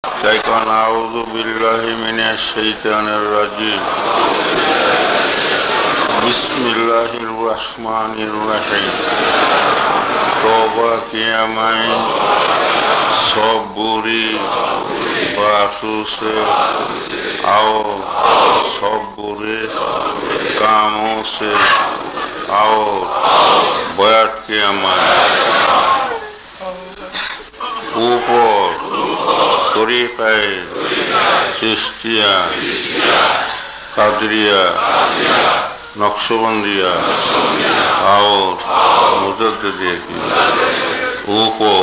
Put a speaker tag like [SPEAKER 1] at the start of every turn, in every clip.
[SPEAKER 1] আউযু বিল্লাহি মিনাশ শাইতানির রাজিম। বিসমিল্লাহির রহমানির রহিম। तौबा किया मैं सब बुरी बातों से आओ, सब बुरे कामों से आओ, बैठ किया मैं ऊपर तरीक़े चिश्तिया कादरिया नक्शबंदिया और मुजद्दिदिया की ऊपर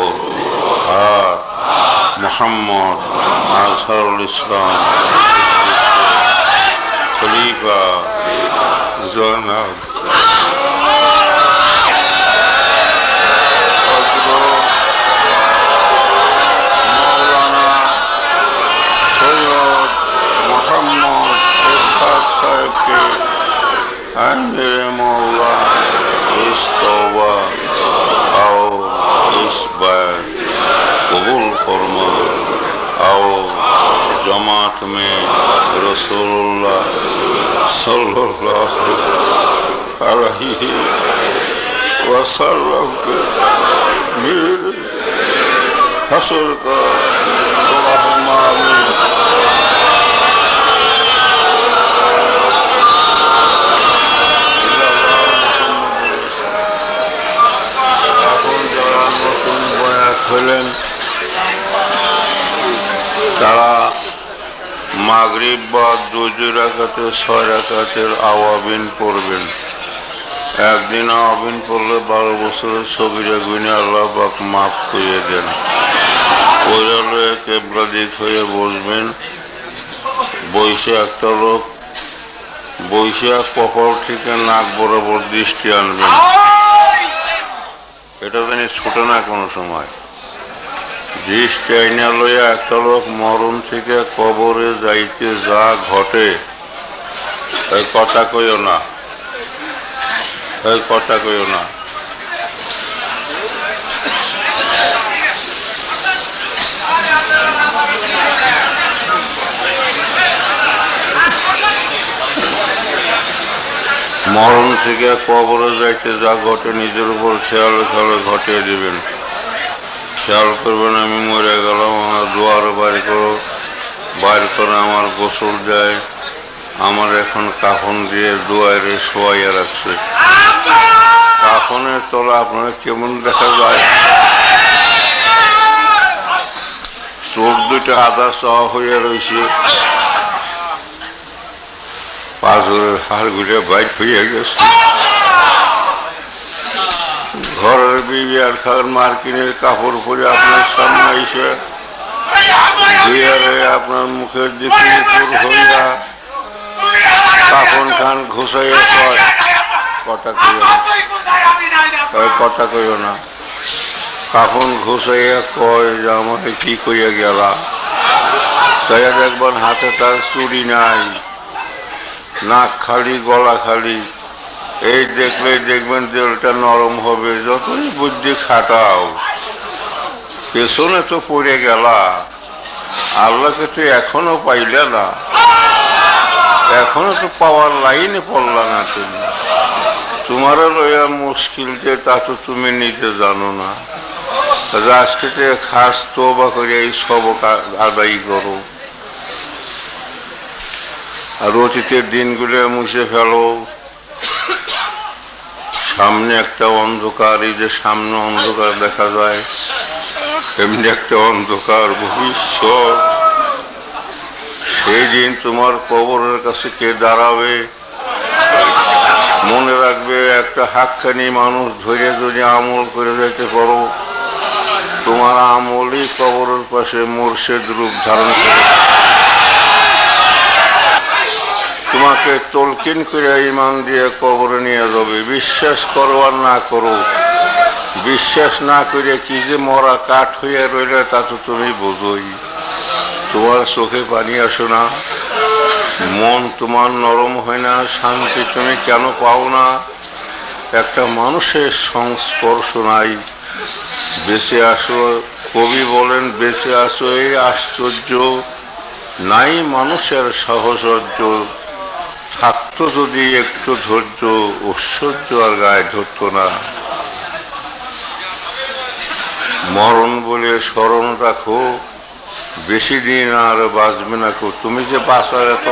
[SPEAKER 1] हाथ मोहम्मद आज़हरुल इस्लाम खलीफा जनाब मौलाना सैयद मोहम्मद इस्हाक साहब के मेरे मौला इस तौबा आओ, इस बार कबूल फरमा आओ, जमात में रसूलुल्लाह सल्लल्लाहु अलैहि वसल्लम के मेरे हशर का अल्लाहुम्मा आमीन। হলেন তারা মাগরিব বা 2 রাকাতে 6 রাকাতের আওয়াবিন পড়বেন। একদিন আওয়াবিন পড়লে 12 বছরের সগীরা গুনাহ আল্লাহ পাক মাফ করে দেন। ওইরালে কিবলা দিক হয়ে বসবেন। বৈশে একটা লোক বৈশে কপাল থেকে নাক বরাবর দৃষ্টি আনবেন। এটা জানি ছোট না কোনো সময়। দৃষ্টি আইনা লইয়া একটা লোক মরণ থেকে কবরে যাইতে যা ঘটে এই কথা কইও না, এই কথা কইও না। মরণ থেকে কবরে যাইতে যা ঘটে নিজের উপর খেয়াল খেয়ালে ঘটিয়ে দিবেন। খেয়াল করবেন আমি মরে গেলাম, আমার দুয়ারে বাইর করো, বাইর করে আমার গোসল যায়, আমার এখন কাফন দিয়ে দুয়ারে শোয়াইয়া রাখছে। কাফনের তলা আপনার কেমন দেখা যায়? চোখ দুইটা আদা চাওয়া হইয়া রয়েছে, পাঁচরের হাড় ঘুরে বাইট হইয়া গেছে। ঘরের বিবি আর খান মার্কিনের কাপড় পরে আপনার সামনে এসে দুয়ারে আপনার মুখের দিকে উপর হইয়া কাফন খান ঘুষাইয়া কয়, কথা কইও না, কথা কইও না। কাফন ঘুষাইয়া কয় যে আমাকে কি কইয়া গেলা। সাইয়া দেখবেন হাতে তার চুড়ি নাই, নাক খালি, গলা খালি। এই দেখলেই দেখবেন দেহটা নরম হবে। যতই বুদ্ধি খাটাও, পেছনে তো পড়ে গেলা, আল্লাহকে তো এখনো পাইলে না, এখনো তো পাওয়ার লাইনে পড়লা না। তুমি তোমারও লইয়া মুশকিল যে তা তো তুমি নিতে জানো না। আজকে খাস তওবা করে এই সবক আদায় করো, আর অতীতের দিনগুলো মুছে ফেলো। সামনে একটা অন্ধকার, এই যে সামনে অন্ধকার দেখা যায়, এমনি একটা অন্ধকার ভবিষ্যৎ। সেই দিন তোমার কবরের কাছে কে দাঁড়াবে মনে রাখবে। একটা হাক্কানি মানুষ ধরে যদি আমল করে যেতে পারো, তোমার আমলই কবরের পাশে মুর্শিদ রূপ ধারণ করে তোমাকে তলকিন করে ইমান দিয়ে কবরে নিয়ে যাবে। বিশ্বাস করো আর না করো, বিশ্বাস না করে কি যে মরা কাঠ হয়ে রইলে তা তো তুমি বোঝোই। তোমার চোখে পানি আসো না, মন তোমার নরম হয় না, শান্তি তুমি কেন পাও না? একটা মানুষের সংস্পর্শ নাই। বেঁচে আসো কবি বলেন বেঁচে আছো এই আশ্চর্য, নাই মানুষের সাহসর্য, থাকতো যদি একটু ধৈর্য, ঐশ্বর্য আর গায়ে ধরত না। মরণ বলে স্মরণ রাখো, বেশি দিন আর বাঁচবে না কো। তুমি যে বাঁচার এত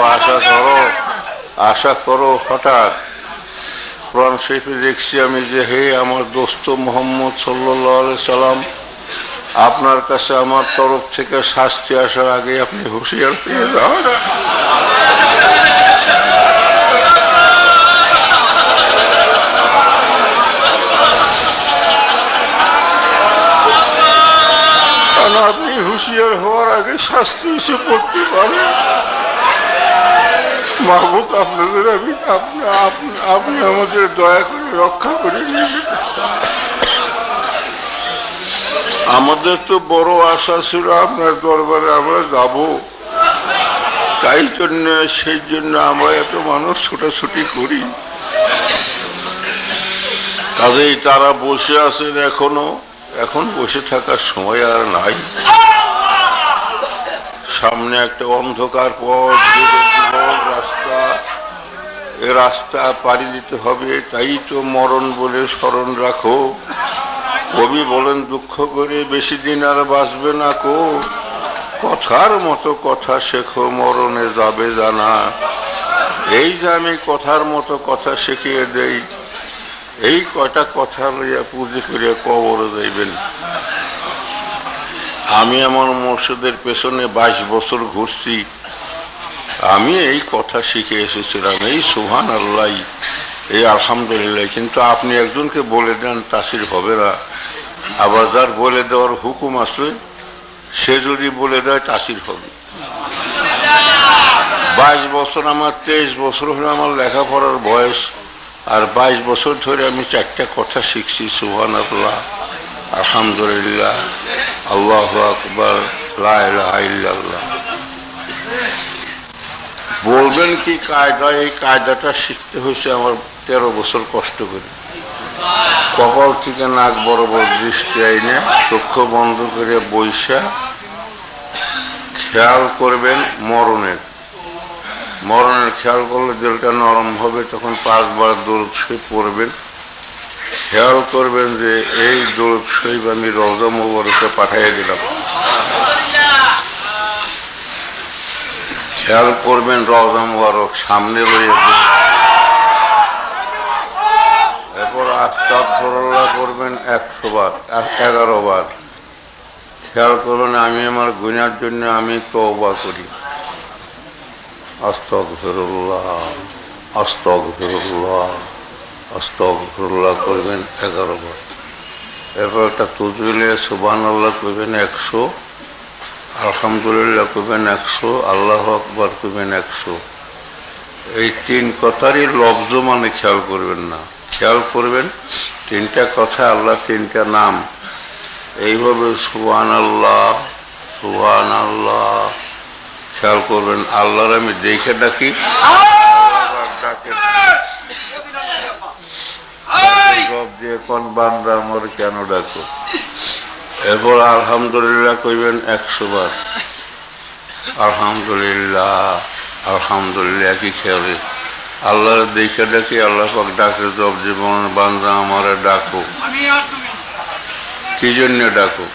[SPEAKER 1] আশা করো হঠাৎ। কোরআন শরীফে দেখছি আমি যে হে আমার দোস্ত মুহাম্মদ সাল্লাল্লাহু আলাইহি সাল্লাম, আপনার কাছে আমার তরফ থেকে শাস্তি আসার আগে আপনি হুঁশিয়ার হয়ে যান। আপনি হুঁশিয়ার হওয়ার আগে শাস্তি এসে পড়তে পারেন। মাহবুব আপনাদের আপনি আমাদের দয়া করে রক্ষা করে নিন। আমাদের তো বড় আশা ছিল আপনার দরবারে আমরা যাব, সেই জন্য আমরা এত মানুষ ছোটাছুটি করি। কাজেই তারা বসে আছেন এখন বসে থাকার সময় আর নাই। সামনে একটা অন্ধকার পথ, রাস্তা, এ রাস্তা পাড়ি দিতে হবে। তাই তো মরণ বলে স্মরণ রাখো। কবি বলেন দুঃখ করে বেশি দিন আর বাঁচবে না কো। কথার মতো কথা শেখো, মরণে যাবে জানা। এই যে আমি কথার মতো কথা শিখিয়ে দেই, এই কয়টা কথা লইয়া পুঁজি করিয়া কবরে যাইবেন। আমি আমার মসজিদের পেছনে 22 বছর ঘুরছি, আমি এই কথা শিখে এসেছিলাম, এই সুবহানাল্লাহ, এই আলহামদুলিল্লাহ। কিন্তু আপনি একজনকে বলে দেন তাসির হবে না, আবার যার বলে দেওয়ার হুকুম আছে সে যদি বলে দেয় তাসির হবে। 22 বছর আমার, 23 বছর হলো আমার লেখাপড়ার বয়স, আর 22 বছর ধরে আমি 4টা কথা শিখছি, সুবহানাল্লাহ, আলহামদুলিল্লাহ, আল্লাহু আকবার, লা ইলাহা ইল্লাল্লাহ। বলবেন কি কায়দা? এই কায়দাটা শিখতে হয়েছে আমার 13 বছর কষ্ট করে। কপাল থেকে নাক বরাবর দৃষ্টি আইনে চক্ষু বন্ধ করে বৈশা খেয়াল করবেন মরণের খেয়াল করলে দিলটা নরম হবে। তখন 5 বার দরুদ শরীফ পড়বেন। খেয়াল করবেন যে এই দরুদ শরীফ আমি রওজা মুবারকে পাঠিয়ে দিলাম। খেয়াল করবেন রওজা মুবারক সামনে রয়েছে। এরপর আস্তাগফিরুল্লাহ করবেন 100 বার, 11 বার। খেয়াল করবেন আমি আমার গুনার জন্য আমি তওবা করি। আস্তাগফিরুল্লাহ, আস্তাগফিরুল্লাহ, আস্তাগফিরুল্লাহ করবেন 11 বার। এরপর একটা তুজবিলে সুবহানাল্লাহ করবেন 100, আলহামদুলিল্লাহ করবেন 100, আল্লাহু আকবার করবেন 100। এই 3 কথারই লফজ মানে খেয়াল করবেন না, খেয়াল করবেন 3টা কথা আল্লাহ, 3টা নাম। এইভাবে সুবহানাল্লাহ, সুবহানাল্লাহ খেয়াল করবেন। আল্লাহর আমি দেখে ডাকি, জবাব দিয়ে কোন বান্দা আমার কেন ডাকো। এরপর আলহামদুলিল্লাহ কইবেন 100 বার। আলহামদুলিল্লাহ, আলহামদুলিল্লাহ একই খেয়ালে আল্লাহর দেখে ডাকি, আল্লাহ পাক ডাকে জব জীবন বান্দা আমারে ডাকো। কি জন্য ডাকো?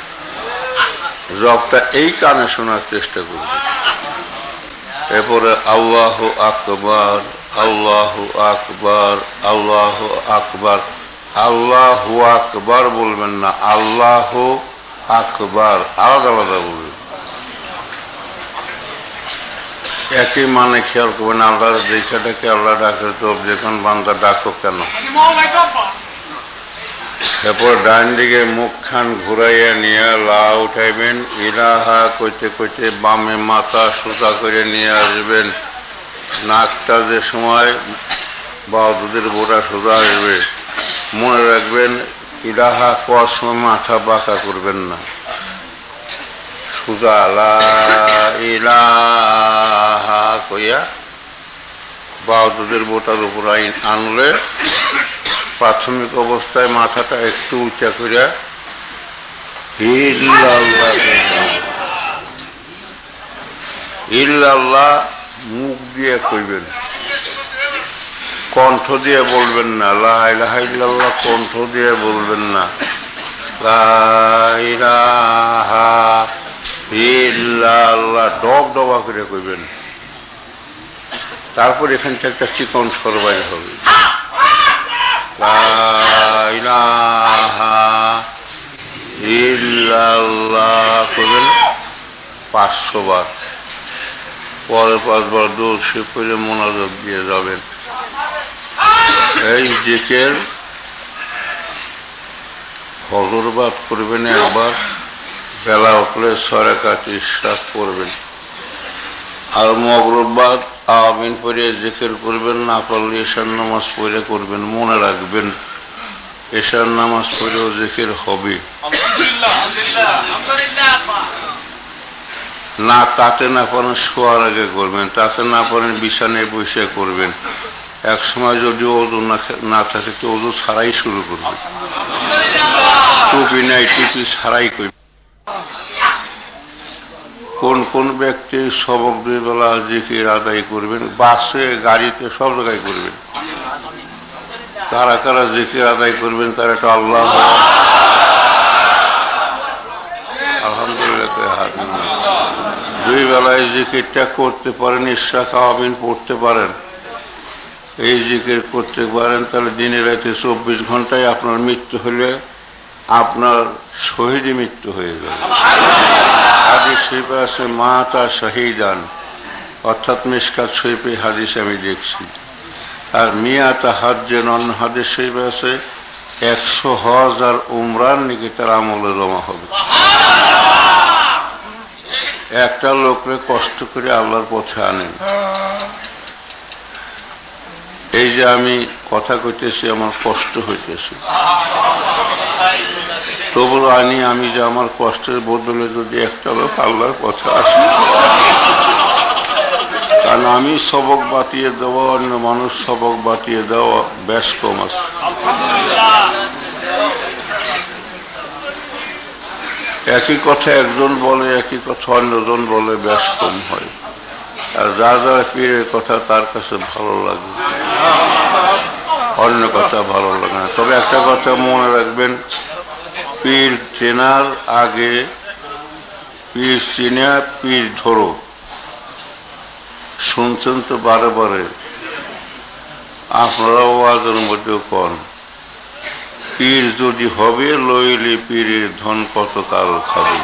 [SPEAKER 1] জবটা এই কানে শোনার চেষ্টা করবে। এরপরে আল্লাহু আকবার, আল্লাহু আকবার, আল্লাহু আকবার। আল্লাহু আকবার বলবেন না, আল্লাহু আকবার, আলাদা আলাদা বলবেন। একই মানে খেয়াল করবেন। আল্লাহর দেখে ডাকে, আল্লাহ ডাকে তো যখন বান্দা ডাকো কেন। এরপর ডান দিকে মুখখান ঘুরাইয়া নিয়ে লা উঠাইবেন। ইলাহা কইতে কইতে বামে মাথা সোজা করে নিয়ে আসবেন। নাকটা যে সময় বা দুধের বোটা সোজা আসবে, মনে রাখবেন ইলাহা কোয়ার সময় মাথা বাঁকা করবেন না, সোজা লা ইলাহা কইয়া বা দুধের বোটার উপর আনলে প্রাথমিক অবস্থায় মাথাটা একটু উঁচা করিয়া ইল্লাল্লাহ ইল্লাল্লাহ মুখ দিয়ে কইবেন, কণ্ঠ দিয়ে বলবেন না। লা ইলাহা ইল্লাল্লাহ কণ্ঠ দিয়ে বলবেন না, লা ইলাহা ইল্লাল্লাহ ডব ডবা করে কইবেন। তারপর এখানটা একটা চিকন স্বর বাইর হবে, লা ইলাহা ইল্লাল্লাহ কইবেন 500 বার। পরে 5 বার দৌড় সে করে মোনাজাত দিয়ে যাবেন। এই জিকির ফজরবাদ করবেন একবার, বেলা উঠলে 6 রাকাত ইশরাক করবেন, আর মাগরিববাদ আমিন পড়ে জিকির করবেন। না পারলে এশার নামাজ পড়ে করবেন। মনে রাখবেন এশার নামাজ পড়েও জিকির হবে না। তাতে না পারেন শোয়ার আগে করবেন, তাতে না পারেন বিছানায় বসে করবেন। এক সময় যদি ওযু না থাকে তো ওযু ছাড়াই শুরু করবেন, টুপি নাই টুপি ছাড়াই করবেন। কোন কোন ব্যক্তি সবক 2 বেলা জিকির আদায় করবেন, বাসে গাড়িতে সব জায়গায় করবেন। কারা কারা জিকির আদায় করবেন তারা একটা আল্লাহ আলহামদুলিল্লাহ। 2 বেলায় জিকিরটা করতে পারেন, ইশরাক আমিন পড়তে পারেন, এই জিকির করতে পারেন, তাহলে দিনে রাতে 24 ঘন্টায় আপনার মৃত্যু হলে আপনার শহীদী মৃত্যু হয়ে যাবে। হাদিস শরীফে আছে মাতা শহীদান, অর্থাৎ মিশকাত শরীফে হাদিস আমি দেখছি। আর মিয়াতা হাজ্জেন, অন্য হাদিস শরীফে আছে 100 হজ আর উমরার নাকি তার আমলে জমা হবে। একটা লোকরে কষ্ট করে আল্লাহর পথে আনেন। এই যে আমি কথা কইতেছি আমার কষ্ট হইতেছে, তবু আনি আমি যে আমার কষ্টের বদলে যদি একটা লোক আল্লাহর পথে আসে, কারণ আমি সবক বাতিয়ে দেওয়া অন্য মানুষ সবক বাতিয়ে দেওয়া বেশ কম আছে। একই কথা একজন বলে, একই কথা অন্যজন বলে বেশ কম হয়। আর যার যার পীরের কথা তার কাছে ভালো লাগে, অন্য কথা ভালো লাগে না। তবে একটা কথা মনে রাখবেন, পীর চেনার আগে পীর চিনা পীর ধরো। শুনছেন তো বারে বারে, আপনারা ওয়াজের মধ্যেও কন, পীর যদি হবে লইলে পীরের ধন কত কাল খাবে।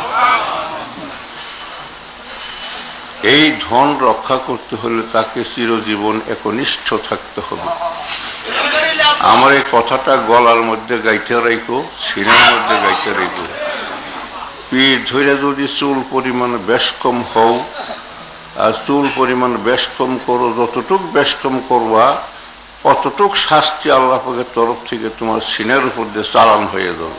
[SPEAKER 1] এই ধন রক্ষা করতে হলে তাকে চিরজীবন একনিষ্ঠ থাকতে হবে। আমার এই কথাটা গলার মধ্যে গাইতে রাখো, সিনার মধ্যে গাইতে রাখো। পীর ধরে যদি চুল পরিমাণ বেশ কম হও, আর চুল পরিমাণ বেশ কম করো, যতটুক বেশ কম করবা অতটুক শাস্তি আল্লাহ পাকের তরফ থেকে তোমার সিনের উপর দিয়ে চালান হয়ে যাবে।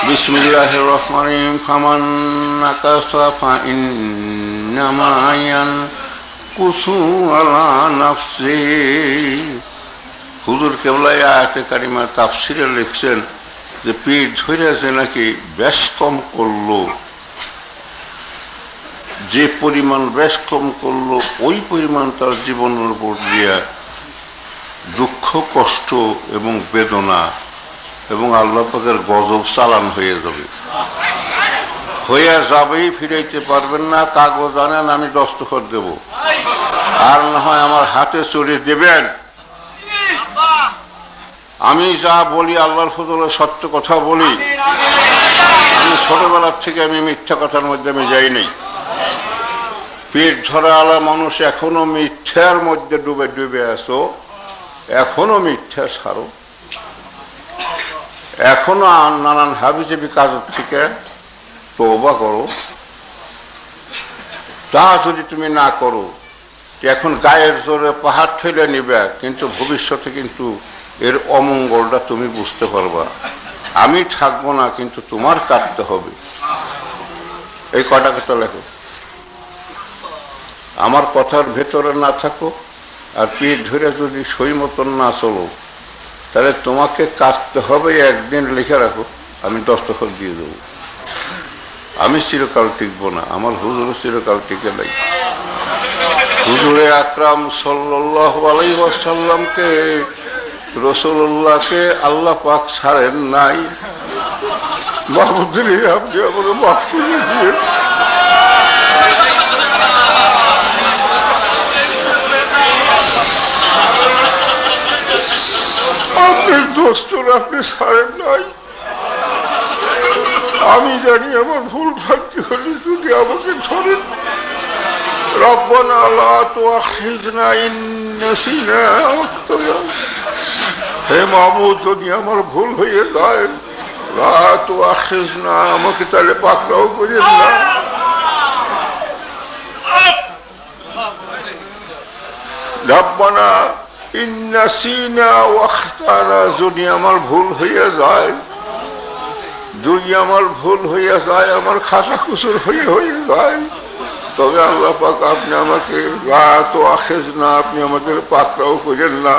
[SPEAKER 1] বিসমিল্লাহির রহমানির রহিম। ফামান নাকাসা ফাইন্নামা ইয়ানকুসু আলা নাফসি। হুজুর কেবলা আয়াতে কারিমা তাফসিরে লিখছেন যে পীর ধরেছে নাকি বেশ কম করলো, যে পরিমাণ বেশ কম করলো ওই পরিমাণ তার জীবনের উপর দিয়া দুঃখ কষ্ট এবং বেদনা এবং আল্লাহ পাকের গজব চালান হয়ে যাবে। হইয়া যাবেই, ফিরাইতে পারবেন না। কাগজ আনেন, আমি দস্তখত দেব, আর না হয় আমার হাতে চড়ে দেবেন। আমি যা বলি আল্লাহর ফজলে সত্য কথা বলি। আমি ছোটবেলার থেকে আমি মিথ্যা কথার মধ্যে আমি যাই নাই। পেট ধরা আলা মানুষ এখনো মিথ্যার মধ্যে ডুবে ডুবে আছো, এখনো মিথ্যা ছাড়ো, এখনো নানান হাবিজাবি কাজের থেকে তওবা করো। তা যদি তুমি না করো, এখন গায়ের জোরে পাহাড় ঠেলে নিবে, কিন্তু ভবিষ্যতে কিন্তু এর অমঙ্গলটা তুমি বুঝতে পারবা। আমি থাকবো না, কিন্তু তোমার কাটতে হবে। এই কটা কথা লেখো, আমার কথার ভেতরে না থাকো, আর পিঠ ধরে যদি সই মতন না চলো, তাহলে তোমাকে কাটতে হবে, একদিন লিখে রাখো, আমি দস্তখত দিয়ে দেবো। আমি চিরকাল টিকবো না, আমার হুজুর চিরকাল টিকে নাই। হুজুরে আকরাম সাল্লাল্লাহু আলাইহি ওয়াসাল্লামকে, রাসূলুল্লাহকে আল্লাহ পাক ছাড়েন নাই। মাহবুবুদ্দিন, আপনি আমাকে মাফ করে দিয়ে, আপনি দোস্তর আপনি ছাড়েন নাই। আমি জানি আমার ভুল ভ্রান্তি হলে যদি আমাকে ধরেন। রব্বানা লা তুআখিযনা ইন নাসিনা আও আখতানা, হে মাবুদ যদি আমার ভুল হয়ে যায়, লা তুআখিযনা, আমাকে তাহলে পাকড়াও করেন না। রব্বানা ইন নাসিনা আও আখতানা, যদি আমার ভুল হয়ে যায়, যদি আমার ভুল হইয়া যায়, আমার খাসা কুসুর হয়ে যায়, তবে আল্লাহ পাক আপনি আমাকে লা তুআখিযনা, আপনি আমাদের পাকড়াও করেন না,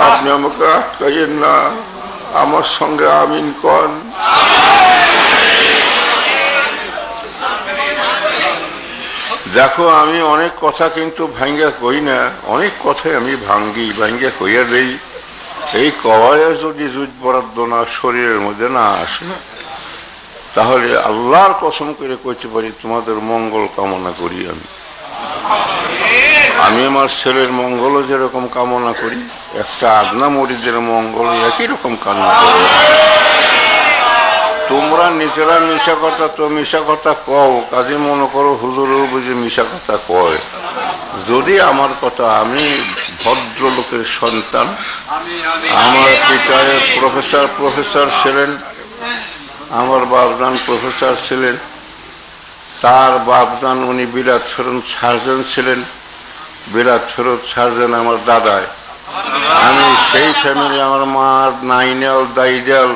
[SPEAKER 1] আপনি আমাকে আটকাইয়েন না। আমার সঙ্গে আমিন কন। দেখো, আমি অনেক কথা কিন্তু ভাঙ্গা কই না, অনেক কথাই আমি ভাঙ্গা কইয়া দেই। এই কওয়ায় যদি জুজ বরাদ্দ না শরীরের মধ্যে না আসে, তাহলে আল্লাহর কসম করে কইতে পারি তোমাদের মঙ্গল কামনা করি। আমি আমার ছেলের মঙ্গলও যেরকম কামনা করি, একটা আদনা মরিদের মঙ্গল একই রকম কামনা করি। তোমরা নিজেরা মিশা কথা তো মিশা কথা কও, কাজে মনে করো হুজুরও বুঝে মিশা কথা কয়। যদি আমার কথা, আমি ভদ্রলোকের সন্তান, আমার পিতায় প্রফেসর ছিলেন, আমার বাপদান প্রফেসর ছিলেন, তার বাপদান উনি বিলাত ফেরত সার্জন ছিলেন, বিলাত ফেরত সার্জন আমার দাদায়। আমি সেই ফ্যামিলি, আমার মা নাইনাল দাইডাল,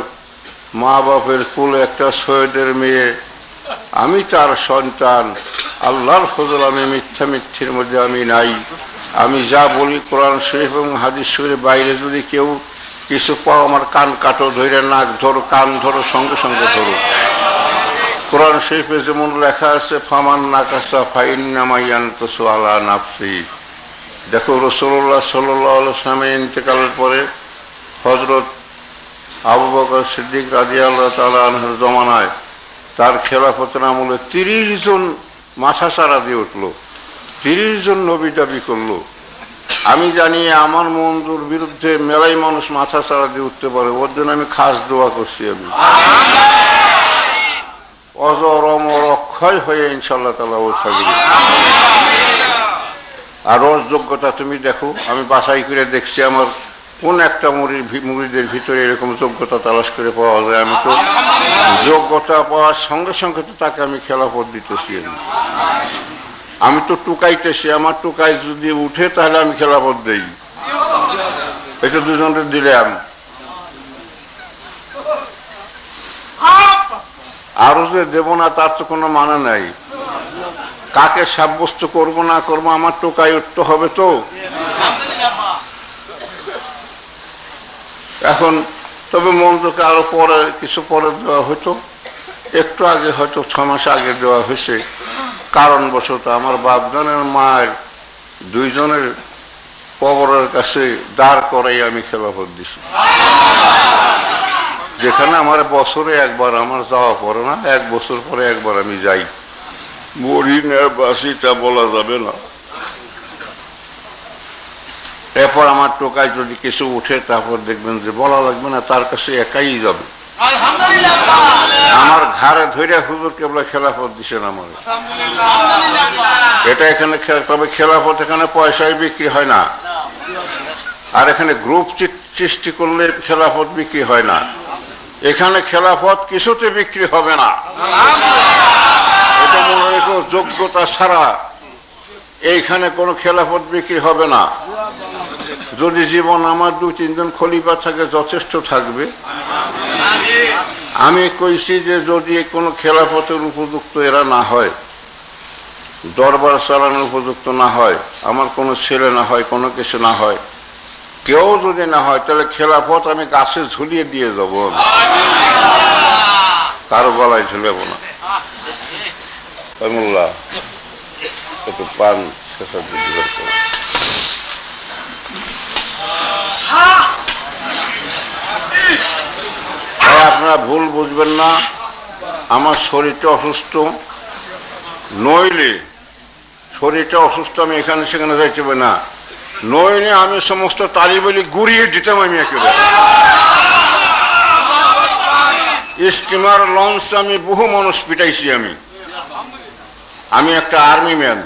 [SPEAKER 1] মা বাপের কুলে একটা সৈয়দের মেয়ে, আমি তার সন্তান। আল্লাহর ফজল, আমি মিথ্যির মধ্যে আমি নাই। আমি যা বলি কোরআন শরীফ এবং হাদিস শরীফের বাইরে যদি কেউ কিছু পাও, আমার কান কাটো, ধরে নাক ধরো, কান ধরো, সঙ্গে সঙ্গে ধরো। কোরআন শরীফে যেমন লেখা আছে, ফামান নাকাসা ফাইন্নামা ইয়ানকাসু আলা নাফসি। দেখো, রাসূলুল্লাহ সাল্লাল্লাহু আলাইহি ওয়াসাল্লামের ইন্তেকালের পরে হযরত আবু বকর সিদ্দিক রাদিয়াল্লাহু তাআলা আনহুর জমানায় তার খেলাফতের আমলে 30 জন মাথা চারা দিয়ে উঠলো, 30 জন নবী দাবি করলো। আমি জানি আমার মঞ্জুর বিরুদ্ধে মেলাই মানুষ মাথা চারা দিয়ে উঠতে পারে, ওর জন্য আমি খাস দোয়া করছি। আমি অজর অমর অক্ষয় হয়ে ইনশাআল্লাহ তাআলা ও থাকবে। আর ওর যোগ্যতা তুমি দেখো, আমি বাছাই করে দেখছি আমার কোন একটা মুরিদের ভিতরে এরকম যোগ্যতা তালাশ করে পাওয়া যায়। আমি তো যোগ্যতা পাওয়ার সঙ্গে সঙ্গে তো তাকে আমি খেলাফত দিতেছি। আমি তো টুকাইতেছি, আমার টুকাই যদি উঠে তাহলে আমি খেলাফত দেই। এটা দুজনের দিলাম, আরো যে দেব না তার তো কোনো মানে নাই। কাকে সাব্যস্ত করবো না করবো, আমার টোকাই উঠতে হবে তো। এখন তবে মন্ত্রকে আরো পরে কিছু পরে দেওয়া হতো, একটু আগে হয়তো 6 মাস আগে দেওয়া হয়েছে। কারণবশত আমার বাপদানের মায়ের 2 জনের কবরের কাছে দাঁড় করাই আমি খেলাফত দিছি। যেখানে আমার বছরে একবার আমার যাওয়া পড়ে না, 1 বছর পরে একবার আমি যাই। মরি না বাসি তা বলা যাবে না। এরপর আমার টোকায় যদি কিছু উঠে, তারপর দেখবেন যে বলা লাগবে না, তার কাছে একাই যাবে। আমার ঘাড়ে ধরে হুজুর কেবলা খেলাফত দিছেন আমার। এটা এখানে, তবে খেলাফত এখানে পয়সায় বিক্রি হয় না, আর এখানে গ্রুপ সৃষ্টি করলে খেলাফত বিক্রি হয় না। এখানে খেলাফত কিছুতে বিক্রি হবে না, এটা মনে রেখো। যোগ্যতা ছাড়া এইখানে কোনো খেলাফত বিক্রি হবে না। যদি জীবন আমার 2-3 জন খলিফা থাকে, যথেষ্ট থাকবে। আমি কইছি যে যদি কোনো খেলাফতের উপযুক্ত এরা না হয়, দরবার চালানোর উপযুক্ত না হয়, আমার কোনো ছেলে না হয়, কোনো কিছু না হয়, কেউ যদি না হয় তাহলে খেলাফত আমি গাছে ঝুলিয়ে দিয়ে যাব, কারো গলায় ঝুলেব না। মোল্লা একটু পান শেষা দিতে পারবো। আপনারা ভুল বুঝবেন না, আমার শরীরটা অসুস্থ, নইলে শরীরটা অসুস্থ আমি এখানে সেখানে যাইতে পারি না, নইলে আমি সমস্ত তালিবালি গুড়িয়ে দিতাম। আমি একেবারে স্টিমার লঞ্চ আমি বহু মানুষ পিটাইছি। আমি একটা আর্মি ম্যান,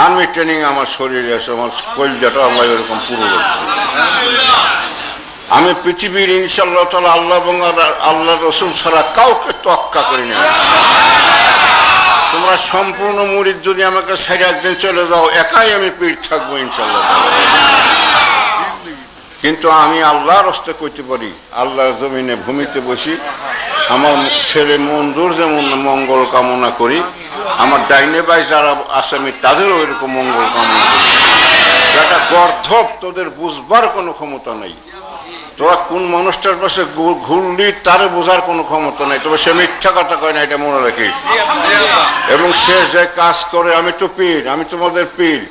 [SPEAKER 1] আর্মি ট্রেনিং আমার শরীরে আছে, আমার কলজাটা আল্লাহ এরকম পুরো লাগছে। আমি পৃথিবীর ইনশাআল্লাহ তাআলা আল্লাহ এবং আল্লাহ রসুল ছাড়া কাউকে তোয়াক্কা করি না। তোমরা সম্পূর্ণ মুরিদ যদি আমাকে ছেড়ে একদিন চলে যাও, একাই আমি পীর থাকবো ইনশাআল্লাহ। কিন্তু আমি আল্লাহর হস্তে কইতে পারি, আল্লাহর জমিনে ভূমিতে বসি, আমার ছেলে মঞ্জুর যেমন মঙ্গল কামনা করি, আমার ডাইনে বাই যারা আছে আমি তাদেরও এরকম মঙ্গল কামনা করি। যেটা গর্ধব, তোদের বুঝবার কোনো ক্ষমতা নেই। তোরা কোন মানুষটার পাশে ঘুরলি তারে বোঝার কোনো ক্ষমতা নেই, তবে সে মিথ্যা কথা কয় না, এটা মনে রাখিস। এবং সে যে কাজ করে, আমি তো পীর, আমি তোমাদের পীর,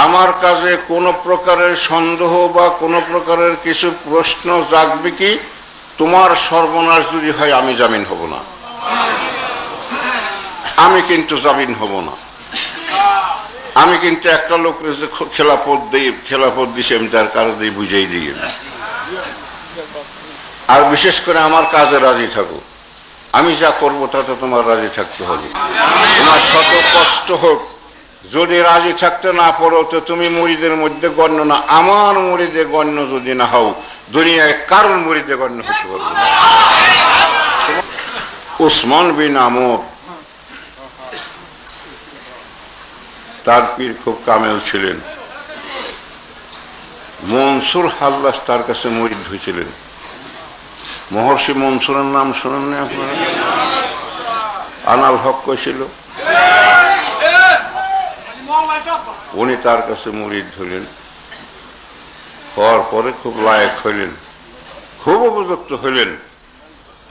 [SPEAKER 1] আমার কাজে কোনো প্রকারের সন্দেহ বা কোনো প্রকারের কিছু প্রশ্ন জাগবে কি, তোমার সর্বনাশ যদি হয় আমি জামিন হব না। আমি কিন্তু জামিন হব না। আমি কিন্তু একটা লোকের যে খেলাফত দিছে আমি তার কারো দিয়ে বুঝাই দিই। আর বিশেষ করে আমার কাজে রাজি থাকো, আমি যা করবো তাতে তোমার রাজি থাকতে হবে। তোমার শত কষ্ট হোক, যদি রাজি থাকতে না পারো তো তুমি মুরিদের মধ্যে গণ্য না। আমার মুরিদে গণ্য যদি না হও, দুনিয়ায় কারণ মুরিদে গণ্য হতে পারবে না। উসমান বিন আমর, তার পীর খুব কামেল ছিলেন। মনসুর হাল্লাস তার কাছে মুরিদ হয়েছিলেন। মহর্ষি মনসুরের নাম শোনেন না আপনারা? আনাল হক কইছিল, উনি তার কাছে মুরিদ হইলেন। হওয়ার পরে খুব লায়েক হইলেন, খুব উপযুক্ত হইলেন।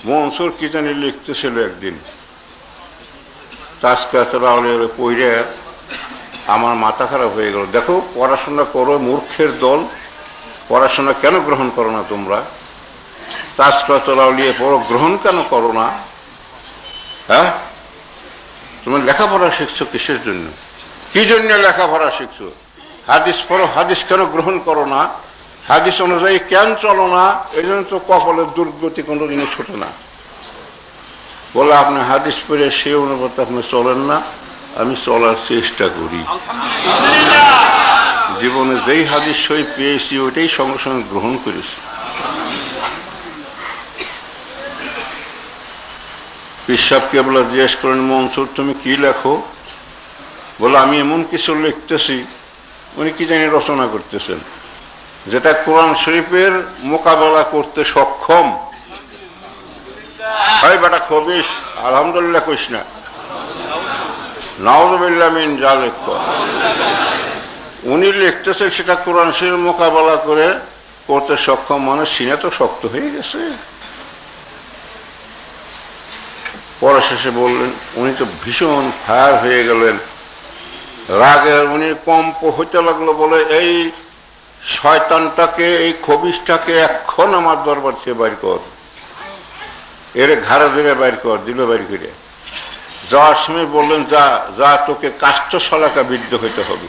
[SPEAKER 1] মনসুর কি জানি লিখতেছিল একদিন, তাজকাতরা পইরে আমার মাথা খারাপ হয়ে গেল। দেখো, পড়াশোনা করো, মূর্খের দল, পড়াশোনা কেন গ্রহণ করো না তোমরা? তাজকাতরা পড়ো, গ্রহণ কেন করো না? হ্যাঁ, তুমি লেখাপড়া শিখছো কিসের জন্য? কি জন্য লেখাপড়া শিখছো? হাদিস পড়ো, হাদিস কেন গ্রহণ করো না? হাদিস অনুযায়ী কেন চলো না? এই জন্য তো কপালের দুর্গতি কোনো দিনে ছোটে না। বলে আপনি হাদিস পড়ে সে অনুপাতে আপনি চলেন না, আমি চলার চেষ্টা করি। জীবনে যেই হাদিস সই পেয়েছি ওইটাই সঙ্গে সঙ্গে গ্রহণ করেছি। পিসাব কেবলা জিজ্ঞেস করেন, মনসুর তুমি কি লেখো? বলে আমি এমন কিছু লিখতেছি। উনি কি জানি রচনা করতেছেন, যেটা কোরআন শরীফের মোকাবেলা করতে সক্ষম। হয় বেটা খবিস, আলহামদুলিল্লাহ কইস না, নাউযুবিল্লাহ মিন যালিক। উনি লিখতেছেন সেটা কোরআন শরীফ মোকাবেলা করে করতে সক্ষম, মানে সিনা তো শক্ত হয়ে গেছে। পরে শেষে বললেন, উনি তো ভীষণ ফায়ার হয়ে গেলেন, রাগে উনি কম্প হইতে লাগলো। বলে এই শয়তানটাকে, এই খবিসটাকে এখন আমার দরবার থেকে বাইর কর, এর ঘাড়ে ধরে বাইর কর। দিল বাইর করে। যাওয়ার সময় বললেন, যা যা, তোকে কাষ্ঠশলাকা বিদ্ধ হইতে হবে।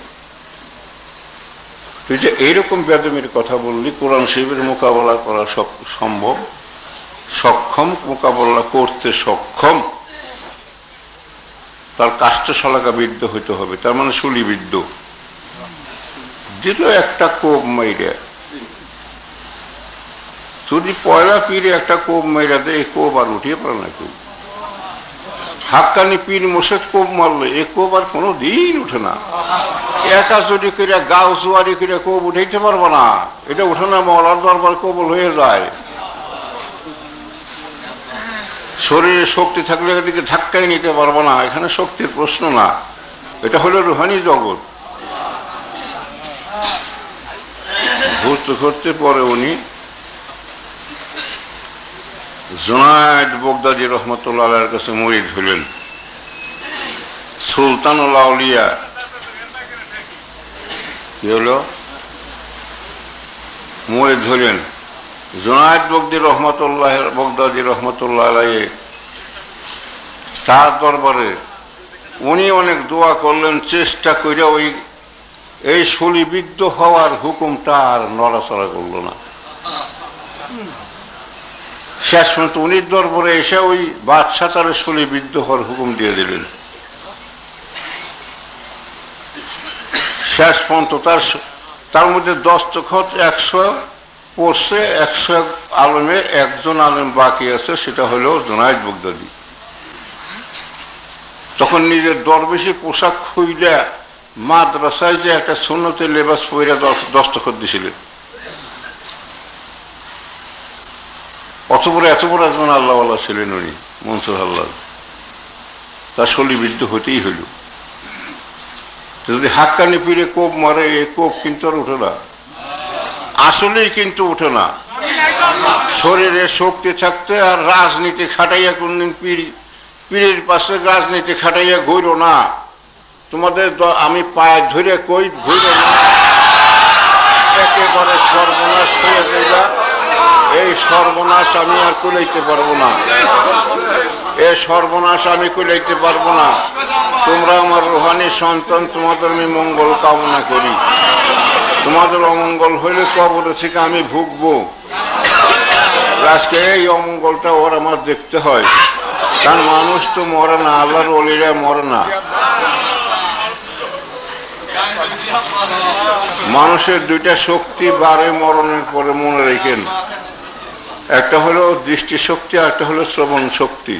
[SPEAKER 1] তুই যে এইরকম বেদমির কথা বললি, কোরআন শরীফের মোকাবেলা করা সম্ভব, সক্ষম, মোকাবেলা করতে সক্ষম, তার কাষ্ঠশলাকা বিদ্ধ হইতে হবে, তার মানে শুলিবিদ্ধ। দিল একটা কোপ মাইরে। যদি পয়লা পীরে একটা কোপ মাইরা দেয়, এই কোপ আর উঠিয়ে পারে না কেউ। হাক্কানি পীর মোর্শেদ কোপ মারলে এ কোপ আর কোনো দিন উঠে না। একা যদি করে গাও জুয়ারি করে কোপ উঠাইতে পারবো না, এটা উঠে না, মলার দরবার কবল হয়ে যায়। শরীরে শক্তি থাকলে এদিকে ধাক্কাই নিতে পারবো না, এখানে শক্তির প্রশ্ন না, এটা হলো রুহানি জগৎ। ঘুরতে ঘুরতে পরে উনি জুনায়েদ বগদাদী রহমতুল্লাহ আলাইহির কাছে মুরিদ হলেন। সুলতানুল আউলিয়া কি হলো, মুরিদ হলেন জুনায়েদ বগদাদী রহমতুল্লাহ আলাইহি। তার দরবারে উনি অনেক দোয়া করলেন, চেষ্টা করে এই শলিবিদ্ধ হওয়ার হুকুমটা আর নড়াচড়া করল না। শেষ পর্যন্ত উনি দরবারে এসে ওই বাদশা তার শলিবিদ্ধ হওয়ার হুকুম দিয়ে দিলেন। শেষ পর্যন্ত তার মধ্যে দস্তখত 100 পড়ছে, 100 আলেমের একজন আলেম বাকি আছে, সেটা হলো জুনায়েদ বগদাদী। তখন নিজের দরবেশি পোশাক খুইলা মাদ্রাসায় যে একটা সুন্নতের লেবাস পইরা দস্তখত দিছিলেন। অতপরে এত বড় একজন আল্লাহওয়ালা ছিলেন উনি, মনসুর আল্লাহ। তার শলিবিদ্ধ হতেই হইল। যদি হাক্কানি পীরে কোপ মারে, এ কোপ কিন্তু আর উঠে না, আসলেই কিন্তু উঠে না। শরীরে শক্তি থাকতে আর রাজনীতি খাটাইয়া কোনদিন পীরের পাশে রাজনীতি খাটাইয়া ঘুরো না। তোমাদের আমি পায়ে ধরে কই ঘুরো না, একেবারে সর্বনাশ হয়ে যাইবা। এই সর্বনাশ আমি আর কুলাইতে পারবো না, এই সর্বনাশ আমি কুলাইতে পারবো না। তোমরা আমার রুহানি সন্তান, তোমাদের আমি মঙ্গল কামনা করি। তোমাদের অমঙ্গল হইলে কবর থেকে আমি ভুগবো। আজকে এই অমঙ্গলটা ওর আমার দেখতে হয়, কারণ মানুষ তো মরে না, আল্লাহর ওলিরা মরে না। মানুষের দুইটা শক্তি বাড়ে মরণের পরে, মনে রেখেন। একটা হলো দৃষ্টিশক্তি, আর একটা হলো শ্রবণ শক্তি।